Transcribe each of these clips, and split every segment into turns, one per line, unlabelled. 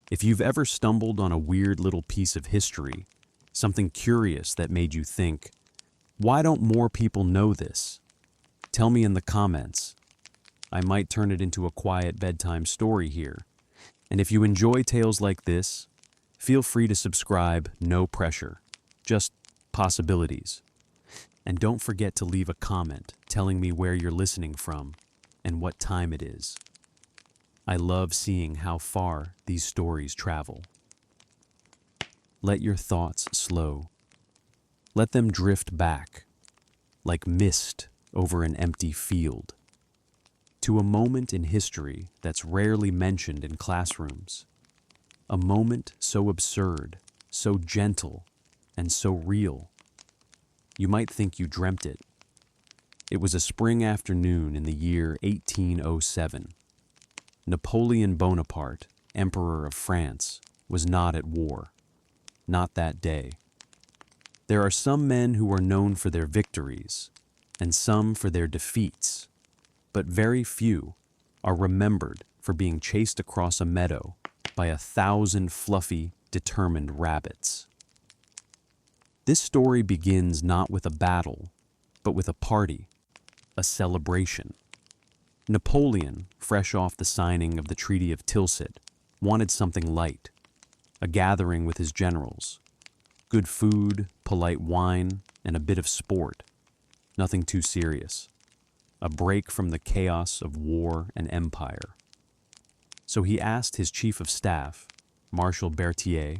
If you've ever stumbled on a weird little piece of history, something curious that made you think, why don't more people know this? Tell me in the comments. I might turn it into a quiet bedtime story here. And if you enjoy tales like this, feel free to subscribe, no pressure, just possibilities. And don't forget to leave a comment telling me where you're listening from and what time it is. I love seeing how far these stories travel. Let your thoughts slow. Let them drift back, like mist over an empty field, to a moment in history that's rarely mentioned in classrooms. A moment so absurd, so gentle, and so real. You might think you dreamt it. It was a spring afternoon in the year 1807. Napoleon Bonaparte, Emperor of France, was not at war. Not that day. There are some men who are known for their victories, and some for their defeats, but very few are remembered for being chased across a meadow by 1,000 fluffy, determined rabbits. This story begins not with a battle, but with a party, a celebration. Napoleon, fresh off the signing of the Treaty of Tilsit, wanted something light, a gathering with his generals. Good food, polite wine, and a bit of sport. Nothing too serious. A break from the chaos of war and empire. So he asked his chief of staff, Marshal Berthier,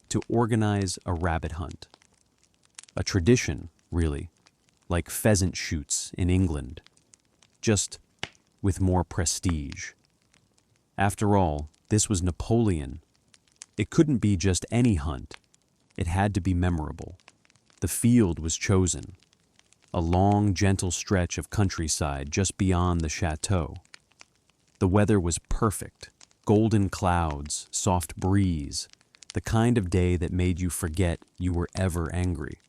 to organize a rabbit hunt. A tradition, really, like pheasant shoots in England, just with more prestige. After all, this was Napoleon. It couldn't be just any hunt. It had to be memorable. The field was chosen. A long, gentle stretch of countryside just beyond the chateau. The weather was perfect. Golden clouds, soft breeze, the kind of day that made you forget you were ever angry.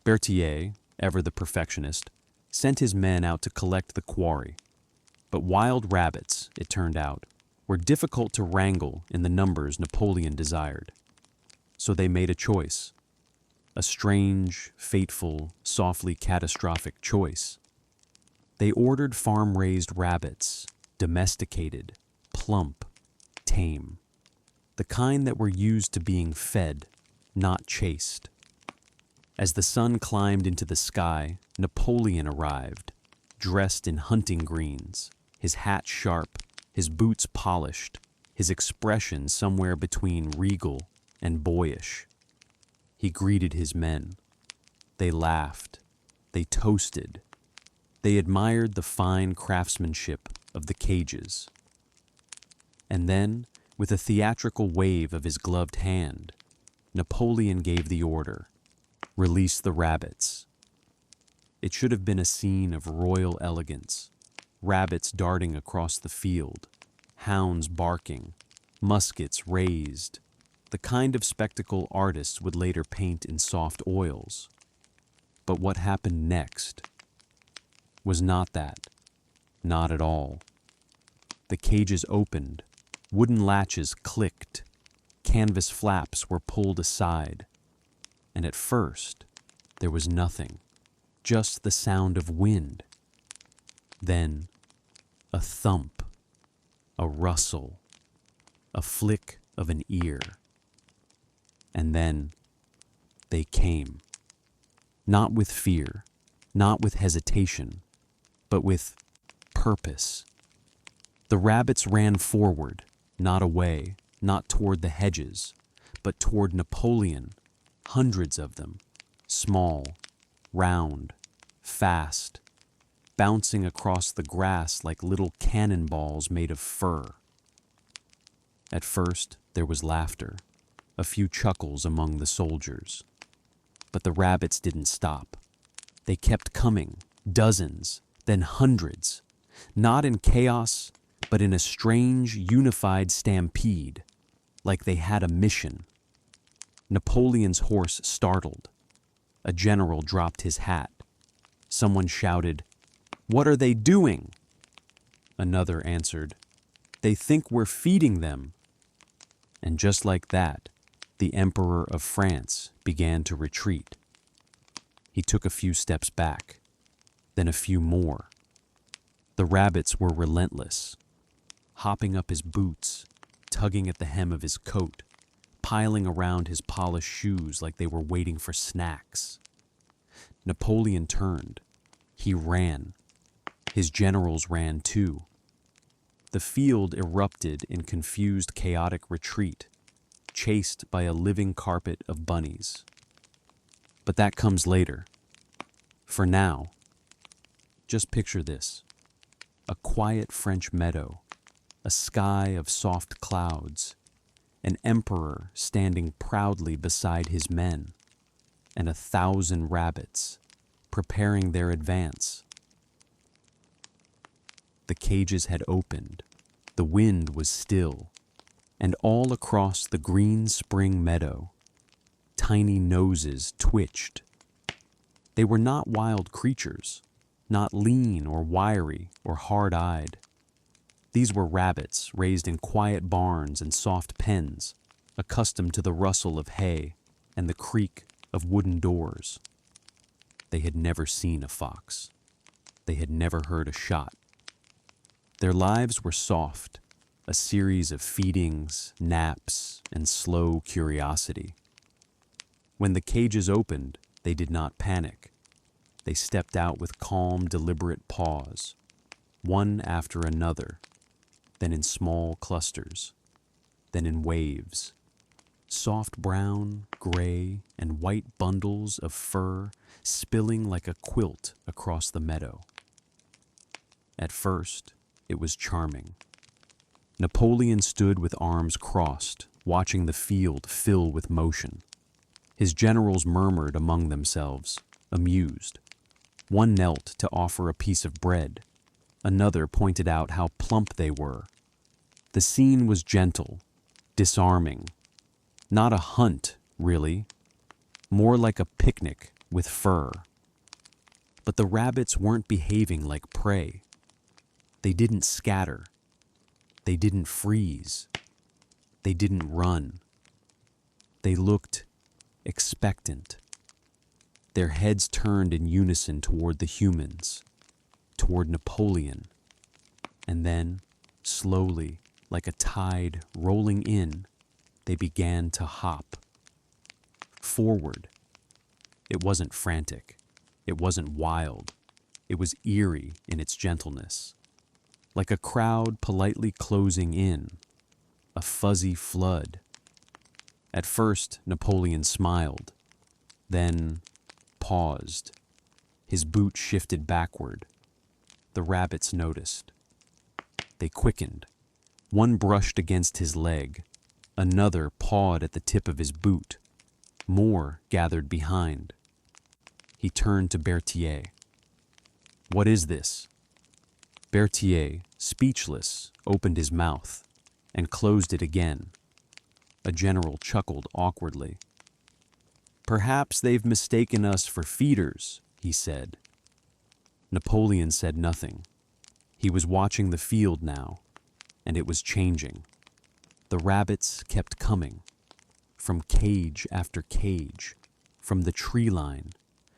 Berthier, ever the perfectionist, sent his men out to collect the quarry. But wild rabbits, it turned out, were difficult to wrangle in the numbers Napoleon desired. So they made a choice. A strange, fateful, softly catastrophic choice. They ordered farm-raised rabbits, domesticated, plump, tame. The kind that were used to being fed, not chased. As the sun climbed into the sky, Napoleon arrived, dressed in hunting greens, his hat sharp, his boots polished, his expression somewhere between regal and boyish. He greeted his men. They laughed. They toasted. They admired the fine craftsmanship of the cages. And then, with a theatrical wave of his gloved hand, Napoleon gave the order, "Release the rabbits." It should have been a scene of royal elegance, rabbits darting across the field, hounds barking, muskets raised, the kind of spectacle artists would later paint in soft oils. But what happened next was not that, not at all. The cages opened, wooden latches clicked, canvas flaps were pulled aside, and at first there was nothing, just the sound of wind. Then a thump, a rustle, a flick of an ear. And then they came. Not with fear, not with hesitation, but with purpose. The rabbits ran forward, not away, not toward the hedges, but toward Napoleon, hundreds of them, small, round, fast, bouncing across the grass like little cannonballs made of fur. At first, there was laughter, a few chuckles among the soldiers. But the rabbits didn't stop. They kept coming, dozens, then hundreds, not in chaos, but in a strange, unified stampede, like they had a mission. Napoleon's horse startled. A general dropped his hat. Someone shouted, "What are they doing?" Another answered, "They think we're feeding them." And just like that, the Emperor of France began to retreat. He took a few steps back, then a few more. The rabbits were relentless, hopping up his boots, tugging at the hem of his coat, piling around his polished shoes like they were waiting for snacks. Napoleon turned. He ran. His generals ran too. The field erupted in confused, chaotic retreat, chased by a living carpet of bunnies. But that comes later. For now, just picture this: a quiet French meadow, a sky of soft clouds, an emperor standing proudly beside his men, and 1,000 rabbits preparing their advance. The cages had opened, the wind was still, and all across the green spring meadow, tiny noses twitched. They were not wild creatures, not lean or wiry or hard-eyed. These were rabbits raised in quiet barns and soft pens, accustomed to the rustle of hay and the creak of wooden doors. They had never seen a fox. They had never heard a shot. Their lives were soft, a series of feedings, naps, and slow curiosity. When the cages opened, they did not panic. They stepped out with calm, deliberate pause, one after another, then in small clusters, then in waves. Soft brown, gray, and white bundles of fur spilling like a quilt across the meadow. At first, it was charming. Napoleon stood with arms crossed, watching the field fill with motion. His generals murmured among themselves, amused. One knelt to offer a piece of bread. Another pointed out how plump they were. The scene was gentle, disarming. Not a hunt, really. More like a picnic with fur. But the rabbits weren't behaving like prey. They didn't scatter. They didn't freeze. They didn't run. They looked expectant. Their heads turned in unison toward the humans, toward Napoleon, and then, slowly, like a tide rolling in, they began to hop. Forward. It wasn't frantic. It wasn't wild. It was eerie in its gentleness. Like a crowd politely closing in, a fuzzy flood. At first, Napoleon smiled, then paused. His boot shifted backward. The rabbits noticed. They quickened. One brushed against his leg. Another pawed at the tip of his boot. More gathered behind. He turned to Berthier. "What is this?" Berthier, speechless, opened his mouth and closed it again. A general chuckled awkwardly. "Perhaps they've mistaken us for feeders," he said. Napoleon said nothing. He was watching the field now, and it was changing. The rabbits kept coming, from cage after cage, from the tree line,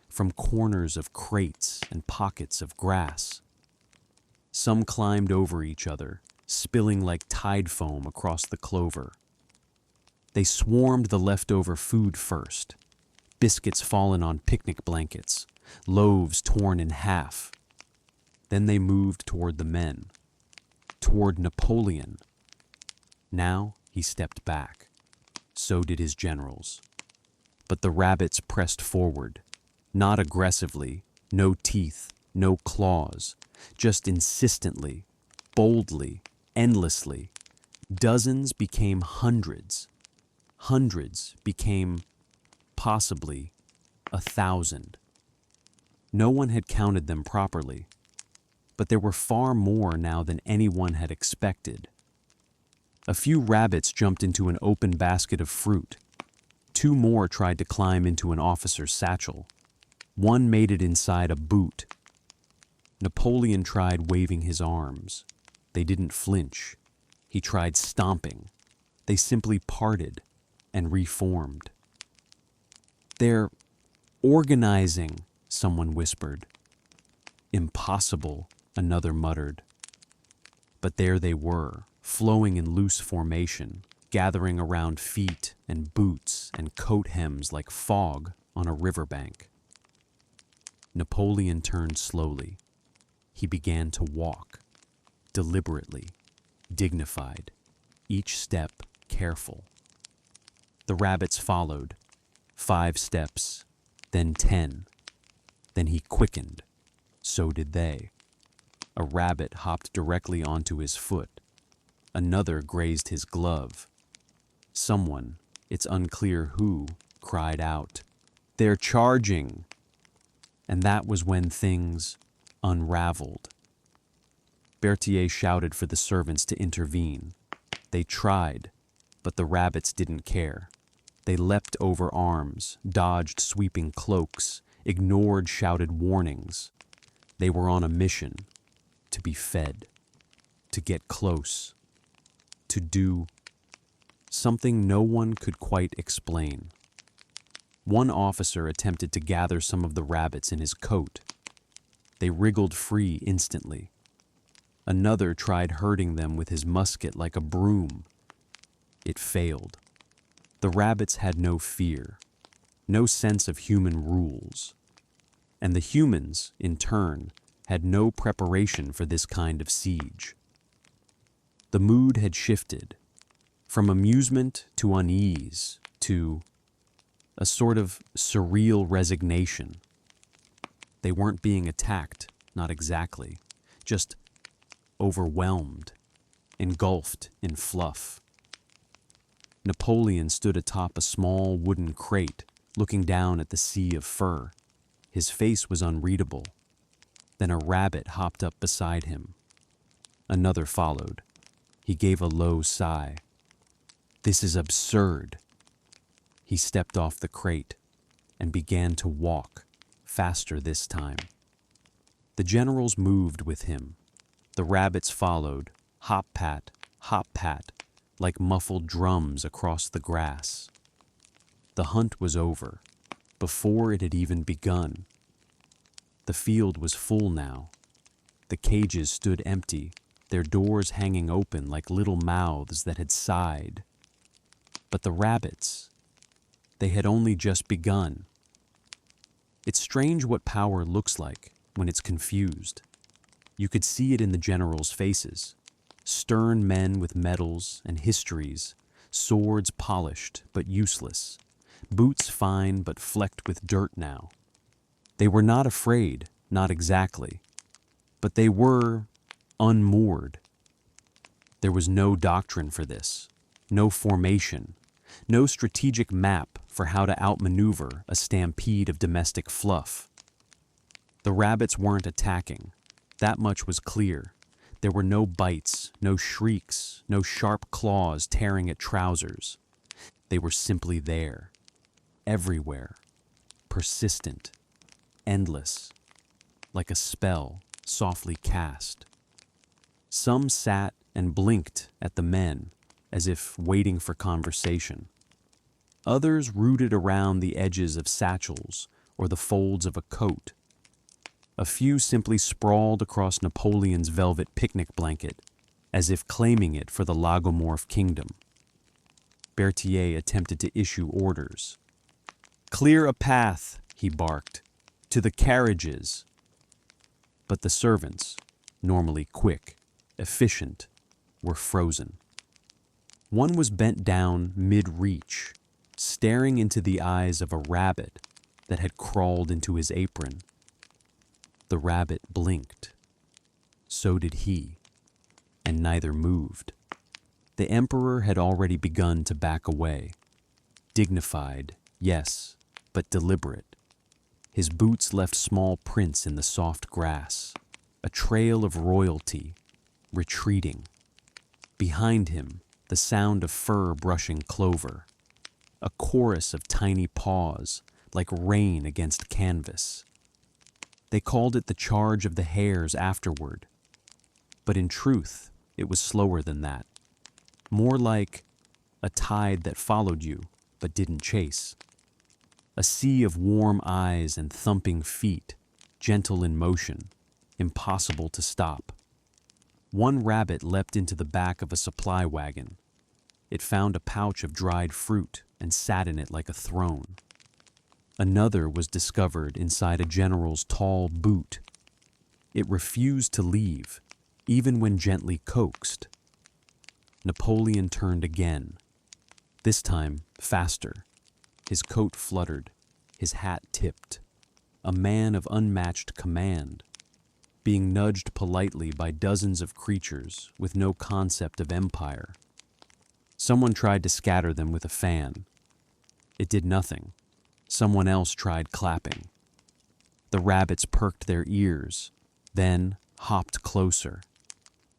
from corners of crates and pockets of grass. Some climbed over each other, spilling like tide foam across the clover. They swarmed the leftover food first, biscuits fallen on picnic blankets, loaves torn in half. Then they moved toward the men, toward Napoleon. Now he stepped back. So did his generals. But the rabbits pressed forward, not aggressively, no teeth, no claws, just insistently, boldly, endlessly. Dozens became hundreds. Hundreds became, possibly, 1,000. No one had counted them properly, but there were far more now than anyone had expected. A few rabbits jumped into an open basket of fruit. 2 more tried to climb into an officer's satchel. 1 made it inside a boot. Napoleon tried waving his arms. They didn't flinch. He tried stomping. They simply parted and reformed. "They're organizing," someone whispered. "Impossible," another muttered. But there they were, flowing in loose formation, gathering around feet and boots and coat hems like fog on a riverbank. Napoleon turned slowly. He began to walk, deliberately, dignified, each step careful. The rabbits followed, 5 steps, then 10. Then he quickened. So did they. A rabbit hopped directly onto his foot. Another grazed his glove. Someone, it's unclear who, cried out, "They're charging!" And that was when things unraveled. Berthier shouted for the servants to intervene. They tried, but the rabbits didn't care. They leapt over arms, dodged sweeping cloaks, ignored shouted warnings. They were on a mission to be fed, to get close, to do something no one could quite explain. One officer attempted to gather some of the rabbits in his coat. They wriggled free instantly. Another tried hurting them with his musket like a broom. It failed. The rabbits had no fear, no sense of human rules. And the humans, in turn, had no preparation for this kind of siege. The mood had shifted from amusement to unease to a sort of surreal resignation. They weren't being attacked, not exactly, just overwhelmed, engulfed in fluff. Napoleon stood atop a small wooden crate, looking down at the sea of fur. His face was unreadable. Then a rabbit hopped up beside him. Another followed. He gave a low sigh. "This is absurd." He stepped off the crate and began to walk, faster this time. The generals moved with him. The rabbits followed, hop-pat, like muffled drums across the grass. The hunt was over, before it had even begun. The field was full now. The cages stood empty, their doors hanging open like little mouths that had sighed. But the rabbits, they had only just begun. It's strange what power looks like when it's confused. You could see it in the generals' faces. Stern men with medals and histories, swords polished but useless, boots fine but flecked with dirt now. They were not afraid, not exactly, but they were unmoored. There was no doctrine for this, no formation, no strategic map for how to outmaneuver a stampede of domestic fluff. The rabbits weren't attacking. That much was clear. There were no bites, no shrieks, no sharp claws tearing at trousers. They were simply there, everywhere, persistent, endless, like a spell softly cast. Some sat and blinked at the men as if waiting for conversation. Others rooted around the edges of satchels or the folds of a coat. A few simply sprawled across Napoleon's velvet picnic blanket, as if claiming it for the lagomorph kingdom. Berthier attempted to issue orders. "Clear a path," he barked, "to the carriages." But the servants, normally quick, efficient, were frozen. One was bent down mid-reach, staring into the eyes of a rabbit that had crawled into his apron. The rabbit blinked. So did he, and neither moved. The emperor had already begun to back away. Dignified, yes, but deliberate. His boots left small prints in the soft grass, a trail of royalty, retreating. Behind him, the sound of fur brushing clover, a chorus of tiny paws, like rain against canvas. They called it the charge of the hares afterward, but in truth, it was slower than that. More like a tide that followed you but didn't chase. A sea of warm eyes and thumping feet, gentle in motion, impossible to stop. One rabbit leapt into the back of a supply wagon. It found a pouch of dried fruit and sat in it like a throne. Another was discovered inside a general's tall boot. It refused to leave, even when gently coaxed. Napoleon turned again, this time faster. His coat fluttered, his hat tipped. A man of unmatched command, being nudged politely by dozens of creatures with no concept of empire. Someone tried to scatter them with a fan. It did nothing. Someone else tried clapping. The rabbits perked their ears, then hopped closer.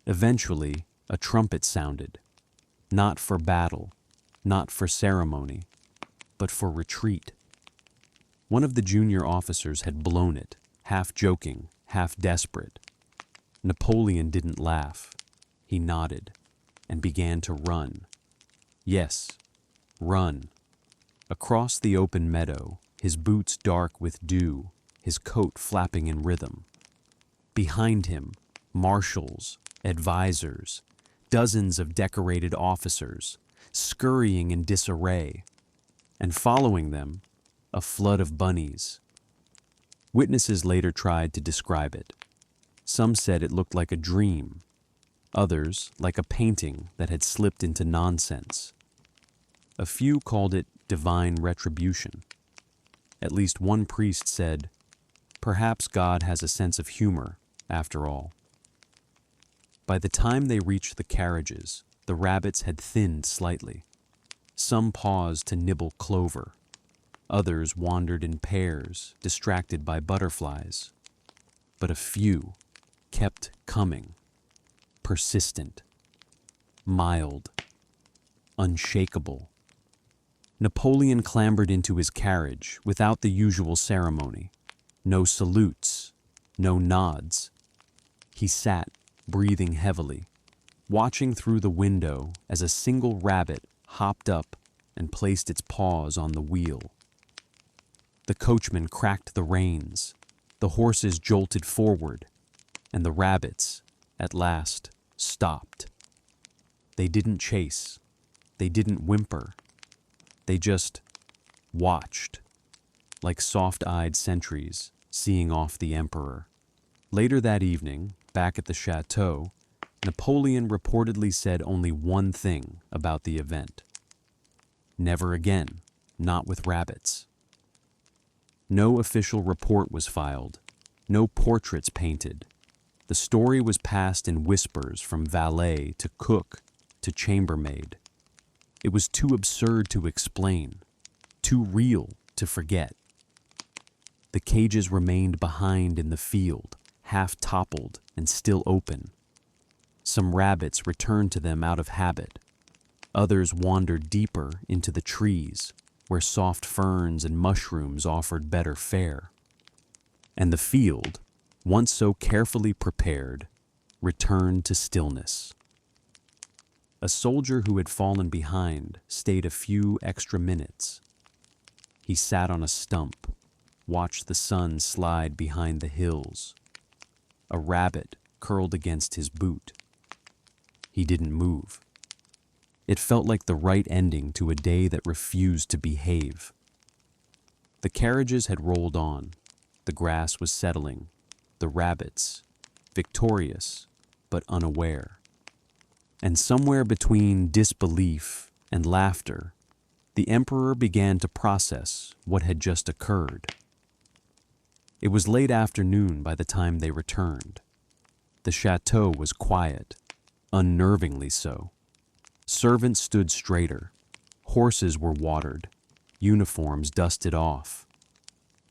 Eventually, a trumpet sounded, not for battle, not for ceremony, but for retreat. One of the junior officers had blown it, half joking, half desperate. Napoleon didn't laugh. He nodded and began to run. Yes, run. Across the open meadow, his boots dark with dew, his coat flapping in rhythm. Behind him, marshals, advisors, dozens of decorated officers, scurrying in disarray, and following them, a flood of bunnies. Witnesses later tried to describe it. Some said it looked like a dream, others like a painting that had slipped into nonsense. A few called it divine retribution. At least one priest said, "Perhaps God has a sense of humor, after all." By the time they reached the carriages, the rabbits had thinned slightly. Some paused to nibble clover. Others wandered in pairs, distracted by butterflies. But a few kept coming, persistent, mild, unshakable. Napoleon clambered into his carriage without the usual ceremony. No salutes, no nods. He sat, breathing heavily, watching through the window as a single rabbit hopped up and placed its paws on the wheel. The coachman cracked the reins, the horses jolted forward, and the rabbits, at last, stopped. They didn't chase, they didn't whimper, they just watched, like soft-eyed sentries seeing off the emperor. Later that evening, back at the chateau, Napoleon reportedly said only one thing about the event. Never again, not with rabbits. No official report was filed, no portraits painted. The story was passed in whispers from valet to cook to chambermaid. It was too absurd to explain, too real to forget. The cages remained behind in the field, half toppled and still open. Some rabbits returned to them out of habit. Others wandered deeper into the trees, where soft ferns and mushrooms offered better fare. And the field, once so carefully prepared, returned to stillness. A soldier who had fallen behind stayed a few extra minutes. He sat on a stump, watched the sun slide behind the hills. A rabbit curled against his boot. He didn't move. It felt like the right ending to a day that refused to behave. The carriages had rolled on. The grass was settling. The rabbits, victorious but unaware. And somewhere between disbelief and laughter, the emperor began to process what had just occurred. It was late afternoon by the time they returned. The chateau was quiet, unnervingly so. Servants stood straighter, horses were watered, uniforms dusted off.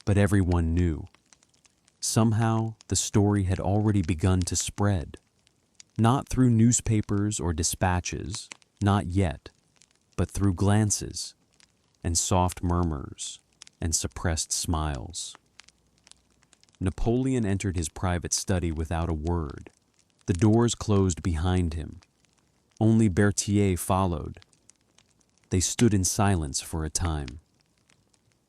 But everyone knew. Somehow, the story had already begun to spread. Not through newspapers or dispatches, not yet, but through glances, and soft murmurs, and suppressed smiles. Napoleon entered his private study without a word. The doors closed behind him. Only Berthier followed. They stood in silence for a time.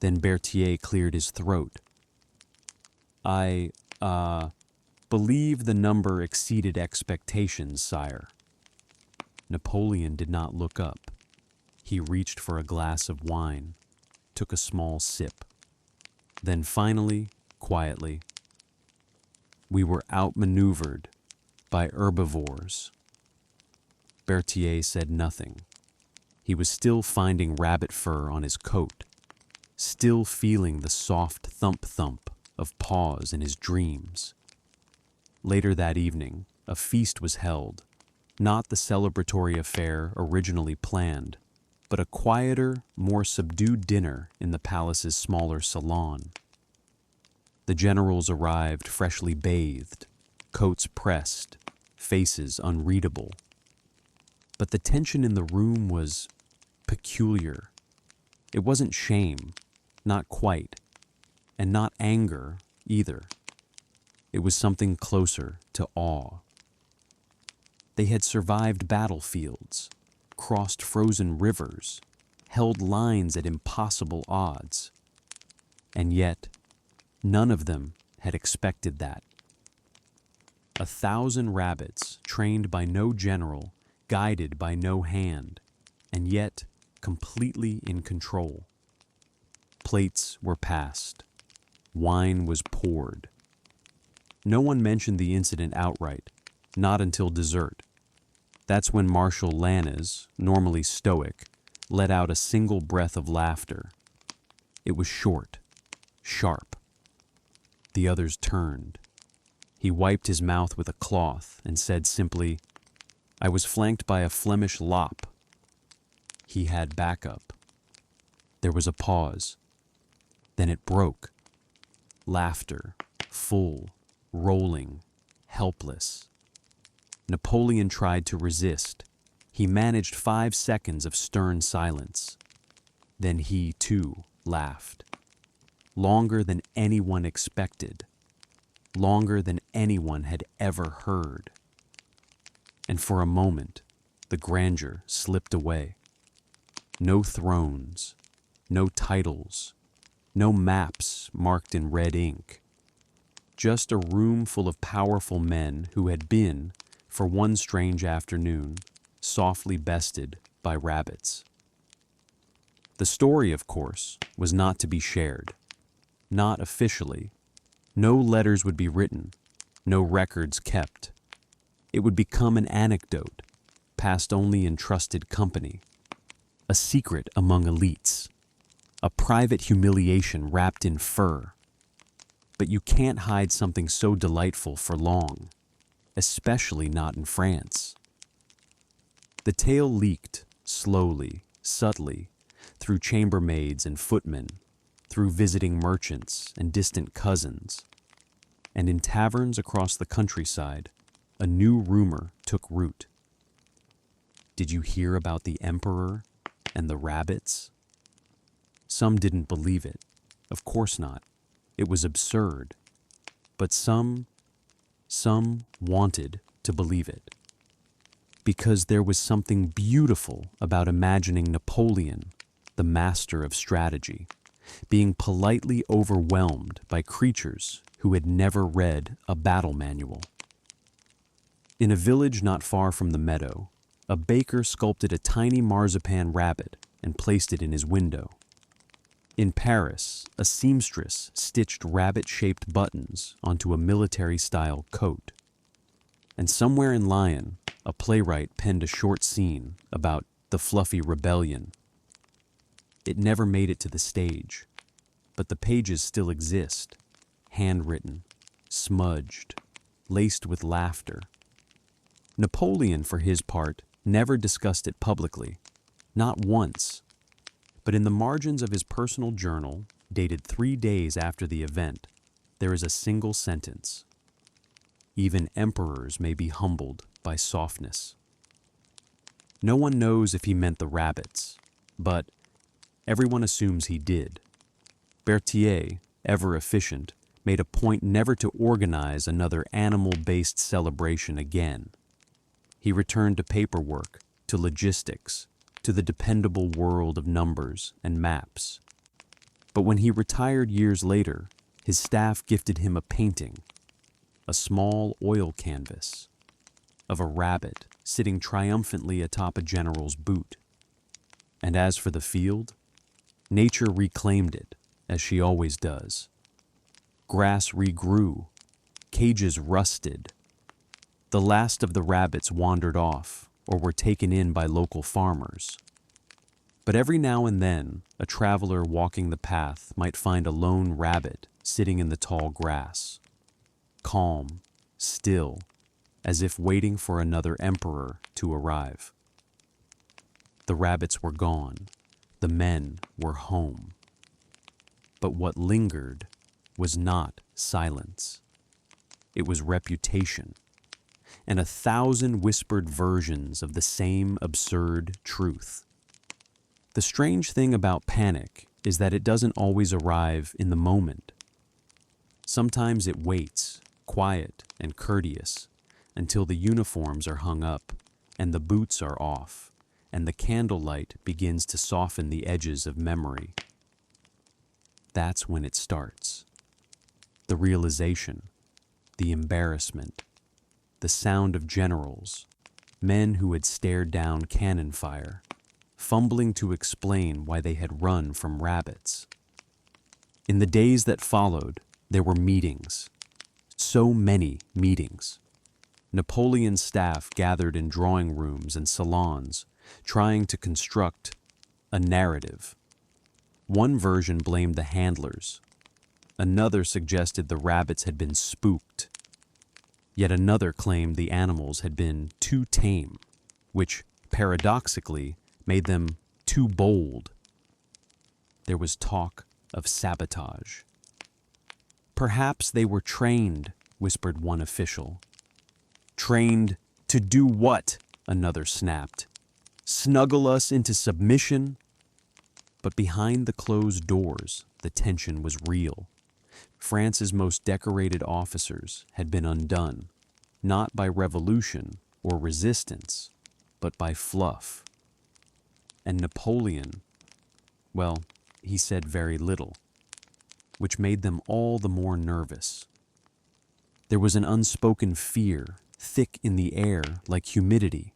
Then Berthier cleared his throat. I believe the number exceeded expectations, sire." Napoleon did not look up. He reached for a glass of wine, took a small sip. Then finally, quietly, "We were outmaneuvered by herbivores." Berthier said nothing. He was still finding rabbit fur on his coat, still feeling the soft thump-thump of paws in his dreams. Later that evening, a feast was held, not the celebratory affair originally planned, but a quieter, more subdued dinner in the palace's smaller salon. The generals arrived freshly bathed, coats pressed, faces unreadable. But the tension in the room was peculiar. It wasn't shame, not quite, and not anger either. It was something closer to awe. They had survived battlefields, crossed frozen rivers, held lines at impossible odds. And yet, none of them had expected that. 1,000 rabbits, trained by no general, guided by no hand, and yet completely in control. Plates were passed. Wine was poured. No one mentioned the incident outright, not until dessert. That's when Marshal Lannes, normally stoic, let out a single breath of laughter. It was short, sharp. The others turned. He wiped his mouth with a cloth and said simply, "I was flanked by a Flemish lop." He had backup. There was a pause. Then it broke. Laughter, full, rolling, helpless. Napoleon tried to resist. He managed 5 seconds of stern silence. Then he, too, laughed. Longer than anyone expected. Longer than anyone had ever heard. And for a moment, the grandeur slipped away. No thrones, no titles, no maps marked in red ink. Just a room full of powerful men who had been, for one strange afternoon, softly bested by rabbits. The story, of course, was not to be shared. Not officially. No letters would be written, no records kept. It would become an anecdote, passed only in trusted company. A secret among elites. A private humiliation wrapped in fur. But you can't hide something so delightful for long, especially not in France. The tale leaked, slowly, subtly, through chambermaids and footmen, through visiting merchants and distant cousins. And in taverns across the countryside, a new rumor took root. Did you hear about the emperor and the rabbits? Some didn't believe it. Of course not. It was absurd. But some wanted to believe it. Because there was something beautiful about imagining Napoleon, the master of strategy, being politely overwhelmed by creatures who had never read a battle manual. In a village not far from the meadow, a baker sculpted a tiny marzipan rabbit and placed it in his window. In Paris, a seamstress stitched rabbit-shaped buttons onto a military-style coat. And somewhere in Lyon, a playwright penned a short scene about the fluffy rebellion. It never made it to the stage, but the pages still exist, handwritten, smudged, laced with laughter. Napoleon, for his part, never discussed it publicly, not once. But in the margins of his personal journal, dated 3 days after the event, there is a single sentence. Even emperors may be humbled by softness. No one knows if he meant the rabbits, but everyone assumes he did. Berthier, ever efficient, made a point never to organize another animal-based celebration again. He returned to paperwork, to logistics, to the dependable world of numbers and maps. But when he retired years later, his staff gifted him a painting, a small oil canvas, of a rabbit sitting triumphantly atop a general's boot. And as for the field, nature reclaimed it, as she always does. Grass regrew, cages rusted. The last of the rabbits wandered off or were taken in by local farmers. But every now and then, a traveler walking the path might find a lone rabbit sitting in the tall grass, calm, still, as if waiting for another emperor to arrive. The rabbits were gone. The men were home. But what lingered was not silence. It was reputation, and 1,000 whispered versions of the same absurd truth. The strange thing about panic is that it doesn't always arrive in the moment. Sometimes it waits, quiet and courteous, until the uniforms are hung up and the boots are off, and the candlelight begins to soften the edges of memory. That's when it starts. The realization, the embarrassment, the sound of generals, men who had stared down cannon fire, fumbling to explain why they had run from rabbits. In the days that followed, there were meetings. So many meetings. Napoleon's staff gathered in drawing rooms and salons, trying to construct a narrative. One version blamed the handlers. Another suggested the rabbits had been spooked. Yet another claimed the animals had been too tame, which, paradoxically, made them too bold. There was talk of sabotage. Perhaps they were trained, whispered one official. Trained to do what? Another snapped. Snuggle us into submission? But behind the closed doors, the tension was real. France's most decorated officers had been undone, not by revolution or resistance, but by fluff. And Napoleon, well, he said very little, which made them all the more nervous. There was an unspoken fear, thick in the air like humidity.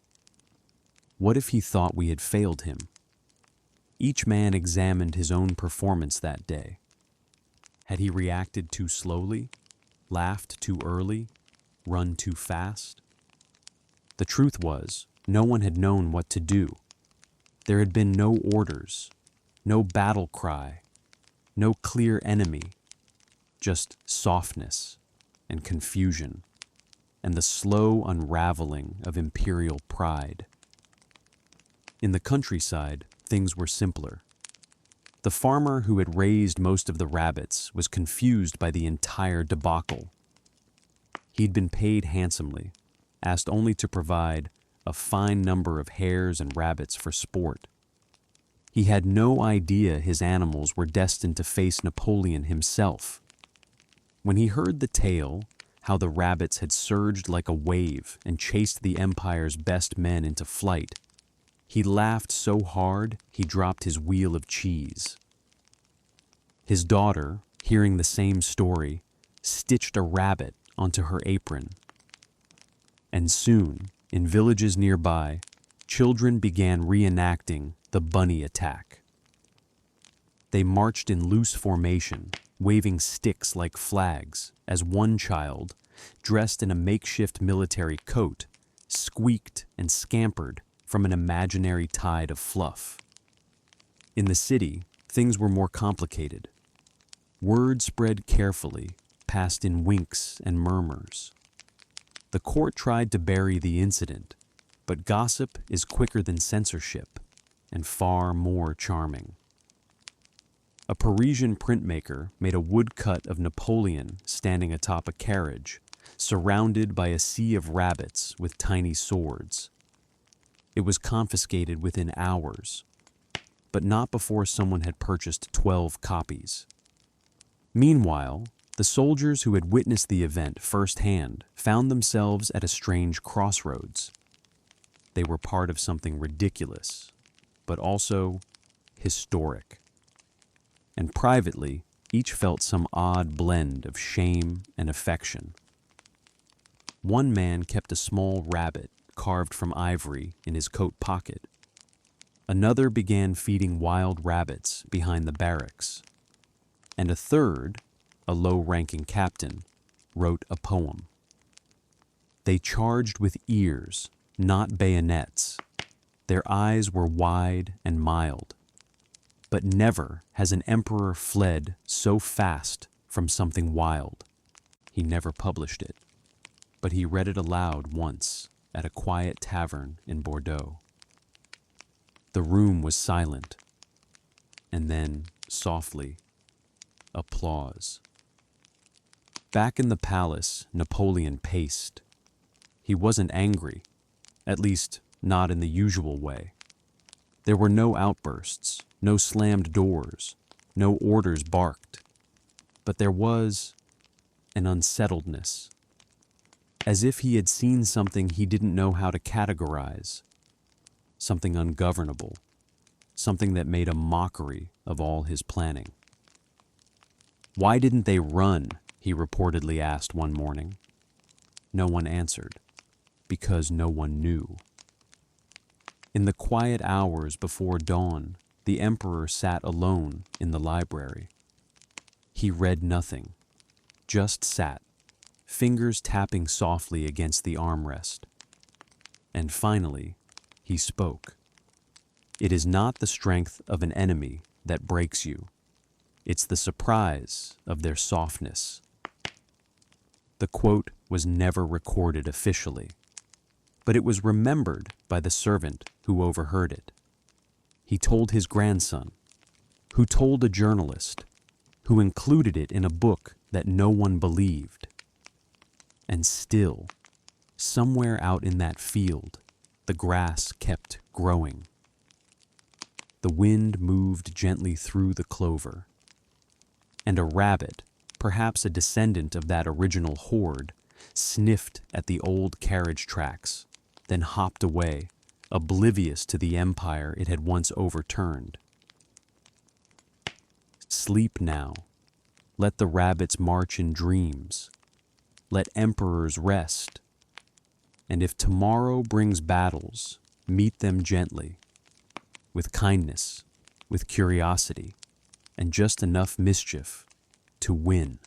What if he thought we had failed him? Each man examined his own performance that day. Had he reacted too slowly, laughed too early, run too fast? The truth was, no one had known what to do. There had been no orders, no battle cry, no clear enemy, just softness and confusion, and the slow unraveling of imperial pride. In the countryside, things were simpler. The farmer who had raised most of the rabbits was confused by the entire debacle. He'd been paid handsomely, asked only to provide a fine number of hares and rabbits for sport. He had no idea his animals were destined to face Napoleon himself. When he heard the tale, how the rabbits had surged like a wave and chased the empire's best men into flight, he laughed so hard he dropped his wheel of cheese. His daughter, hearing the same story, stitched a rabbit onto her apron. And soon, in villages nearby, children began reenacting the bunny attack. They marched in loose formation, waving sticks like flags, as one child, dressed in a makeshift military coat, squeaked and scampered from an imaginary tide of fluff. In the city, things were more complicated. Word spread carefully, passed in winks and murmurs. The court tried to bury the incident, but gossip is quicker than censorship and far more charming. A Parisian printmaker made a woodcut of Napoleon standing atop a carriage, surrounded by a sea of rabbits with tiny swords. It was confiscated within hours, but not before someone had purchased 12 copies. Meanwhile, the soldiers who had witnessed the event firsthand found themselves at a strange crossroads. They were part of something ridiculous, but also historic. And privately, each felt some odd blend of shame and affection. One man kept a small rabbit carved from ivory in his coat pocket. Another began feeding wild rabbits behind the barracks. And a third, a low-ranking captain, wrote a poem. They charged with ears, not bayonets. Their eyes were wide and mild. But never has an emperor fled so fast from something wild. He never published it, but he read it aloud once at a quiet tavern in Bordeaux. The room was silent, and then, softly, applause. Back in the palace, Napoleon paced. He wasn't angry, at least not in the usual way. There were no outbursts, no slammed doors, no orders barked. But there was an unsettledness, as if he had seen something he didn't know how to categorize, something ungovernable, something that made a mockery of all his planning. Why didn't they run? He reportedly asked one morning. No one answered, because no one knew. In the quiet hours before dawn, the emperor sat alone in the library. He read nothing, just sat, fingers tapping softly against the armrest. And finally, he spoke. It is not the strength of an enemy that breaks you. It's the surprise of their softness. The quote was never recorded officially, but it was remembered by the servant who overheard it. He told his grandson, who told a journalist, who included it in a book that no one believed. And still, somewhere out in that field, the grass kept growing. The wind moved gently through the clover, and a rabbit, perhaps a descendant of that original horde, sniffed at the old carriage tracks, then hopped away, oblivious to the empire it had once overturned. Sleep now. Let the rabbits march in dreams. Let emperors rest. And if tomorrow brings battles, meet them gently, with kindness, with curiosity, and just enough mischief to win.